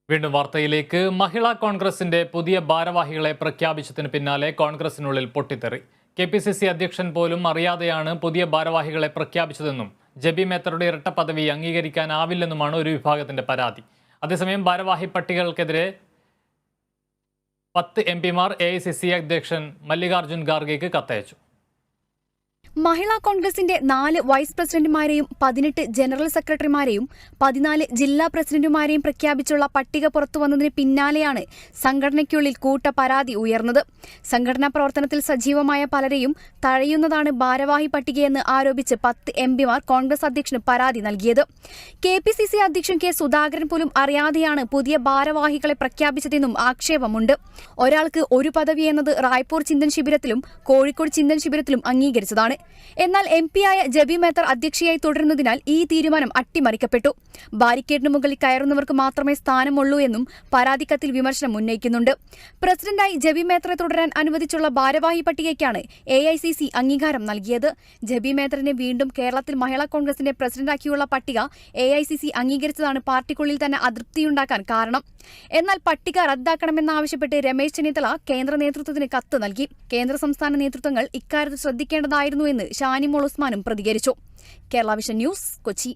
വീണ്ടും വാർത്തയിലേക്ക്. മഹിളാ കോൺഗ്രസിന്റെ പുതിയ ഭാരവാഹികളെ പ്രഖ്യാപിച്ചതിന് പിന്നാലെ കോൺഗ്രസിനുള്ളിൽ പൊട്ടിത്തെറി. KPCC അധ്യക്ഷൻ പോലും അറിയാതെയാണ് പുതിയ ഭാരവാഹികളെ പ്രഖ്യാപിച്ചതെന്നും ജെബി മേത്തറുടെ ഇരട്ട പദവി അംഗീകരിക്കാനാവില്ലെന്നുമാണ് ഒരു വിഭാഗത്തിന്റെ പരാതി. അതേസമയം ഭാരവാഹി പട്ടികകൾക്കെതിരെ 10 MPമാർ AICC അധ്യക്ഷൻ മല്ലികാർജ്ജുൻ ഖാർഗെയ്ക്ക് കത്തയച്ചു. മഹിളാ കോൺഗ്രസിന്റെ 4 വൈസ് പ്രസിഡന്റുമാരെയും 18 ജനറൽ സെക്രട്ടറിമാരെയും 14 ജില്ലാ പ്രസിഡന്റുമാരെയും പ്രഖ്യാപിച്ചുള്ള പട്ടിക പുറത്തുവന്നതിന് പിന്നാലെയാണ് സംഘടനയ്ക്കുള്ളിൽ കൂട്ട പരാതി ഉയർന്നത്. സംഘടനാ പ്രവർത്തനത്തിൽ സജീവമായ പലരെയും തഴയുന്നതാണ് ഭാരവാഹി പട്ടികയെന്ന് ആരോപിച്ച് 10 MPമാർ കോൺഗ്രസ് അധ്യക്ഷന് പരാതി നൽകിയത്. KPCC അധ്യക്ഷൻ K. സുധാകരൻ പോലും അറിയാതെയാണ് പുതിയ ഭാരവാഹികളെ പ്രഖ്യാപിച്ചതെന്നും ആക്ഷേപമുണ്ട്. ഒരാൾക്ക് ഒരു പദവി എന്നത് റായ്പൂർ ചിന്തൻ ശിബിരത്തിലും കോഴിക്കോട് ചിന്തൻ ശിബിരത്തിലും അംഗീകരിച്ചതാണ്. എന്നാൽ MP-യായ ജെബി മേത്തർ അധ്യക്ഷയായി തുടരുന്നതിനാൽ ഈ തീരുമാനം അട്ടിമറിക്കപ്പെട്ടു. ബാരിക്കേഡിന് മുകളിൽ കയറുന്നവർക്ക് മാത്രമേ സ്ഥാനമുള്ളൂ എന്നും പരാതിക്കത്തിൽ വിമർശനം ഉന്നയിക്കുന്നുണ്ട്. പ്രസിഡന്റായി ജെബി മേത്തറെ തുടരാൻ അനുവദിച്ചുള്ള ഭാരവാഹി പട്ടികയ്ക്കാണ് AICC അംഗീകാരം നൽകിയത്. ജെബി മേത്തറിനെ വീണ്ടും കേരളത്തിൽ മഹിളാ കോൺഗ്രസിന്റെ പ്രസിഡന്റാക്കിയുള്ള പട്ടിക AICC അംഗീകരിച്ചതാണ് പാർട്ടിക്കുള്ളിൽ തന്നെ അതൃപ്തിയുണ്ടാക്കാൻ കാരണം. എന്നാൽ പട്ടിക റദ്ദാക്കണമെന്നാവശ്യപ്പെട്ട് രമേശ് ചെന്നിത്തല കേന്ദ്ര നേതൃത്വത്തിന് കത്ത് നൽകി. കേന്ദ്ര സംസ്ഥാന നേതൃത്വങ്ങൾ ഇക്കാര്യത്തിൽ ശ്രദ്ധിക്കേണ്ടതായിരുന്നു എന്ന് ഷാനിമോൾ ഉസ്മാനും പ്രതികരിച്ചു. Kerala vision news, Kochi.